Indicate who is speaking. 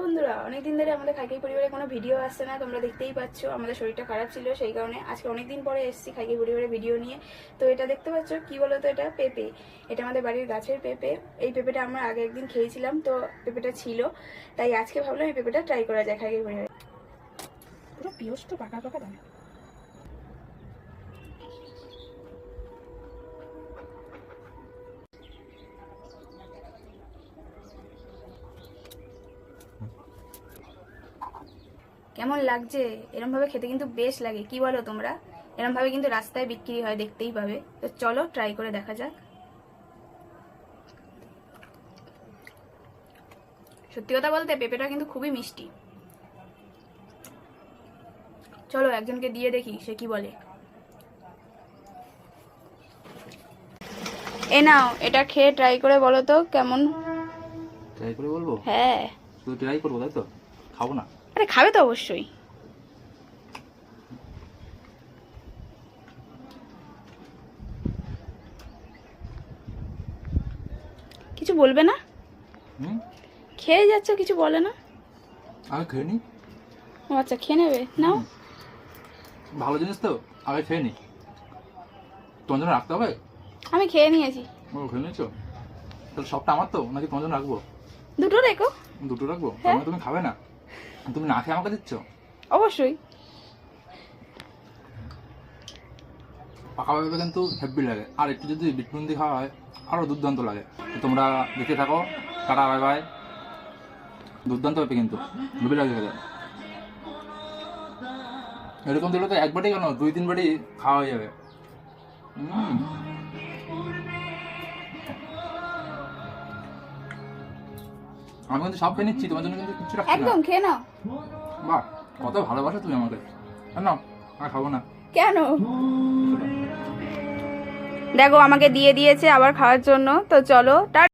Speaker 1: বন্ধুরা, অনেকদিন ধরে আমাদের খাইকাই পরিবারে কোনো ভিডিও আসছে না, তোমরা দেখতেই পাচ্ছ। আমাদের শরীরটা খারাপ ছিল, সেই কারণে আজকে অনেকদিন পরে এসেছি খাইকাই পরিবারে ভিডিও নিয়ে। তো এটা দেখতে পাচ্ছ কি বলো তো, এটা পেঁপে। এটা আমাদের বাড়ির গাছের পেঁপে। এই পেঁপেটা আমরা আগে একদিন খেয়েছিলাম, তো পেঁপেটা ছিল, তাই আজকে ভাবলাম এই পেঁপেটা ট্রাই করা যায় খাইকাই পরিবারে। পুরো পিওস তো পাকা পাকা দাম। কেমন লাগছে? এরম ভাবে খেতে কিন্তু বেশ লাগে, কি বলো তোমরা? এরম ভাবে কিন্তু রাস্তায় বিক্রি হয়, দেখতেই পাবে। তো চলো ট্রাই করে দেখা যাক। সত্যি কথা বলতে পেঁপেটা কিন্তু খুবই মিষ্টি। চলো একজনকে দিয়ে দেখি সে কি বলে। এ নাও, এটা খেয়ে ট্রাই করে বলো তো কেমন।
Speaker 2: ট্রাই করে বলবো?
Speaker 1: হ্যাঁ।
Speaker 2: শুধু ট্রাই করবো তাই তো? খাবো না?
Speaker 1: আরে খাবে তো অবশ্যই। কিছু বলবে না? খেয়ে যাচ্ছ, কিছু বলে না?
Speaker 2: আগে খেয়ে নি।
Speaker 1: ও আচ্ছা, খেয়ে নেবে, নাও।
Speaker 2: ভালো জিনিস তো, আগে খেয়ে নি। তোমার জন্য রাখতে হবে?
Speaker 1: আমি খেয়ে নিয়েছি।
Speaker 2: ও খেয়ে নিয়েছো? তাহলে সবটা আমার তো, নাকি তোমার জন্য রাখবো?
Speaker 1: দুটো রেখো।
Speaker 2: দুটো রাখবো?
Speaker 1: হ্যাঁ।
Speaker 2: তুমি খাবে না? তুমি না খেয়ে আমাকে দিচ্ছ?
Speaker 1: অবশ্যই।
Speaker 2: পাকা পেঁপে কিন্তু হেভি লাগে, আর একটু যদি বিটনুন দিয়ে খাওয়া হয় আরও দুর্দান্ত লাগে। তো তোমরা দেখতে থাকো। Tata, bye bye. দুর্দান্ত পেঁপে কিন্তু, হেভি লাগে খেতে। এরকম দিলে তো একবারই কেন, 2-3 বারই খাওয়া হয়ে যাবে। আমি কিন্তু সব খেয়ে নিচ্ছি, তোমার জন্য কিন্তু কিছু রাখছি না।
Speaker 1: একদম খেয়ে নাও।
Speaker 2: বাহ, কত ভালোবাসো তুমি আমাকে। না, আর খাবো না।
Speaker 1: কেন? দেখো আমাকে দিয়ে দিয়েছে আবার খাওয়ার জন্য। তো চলো।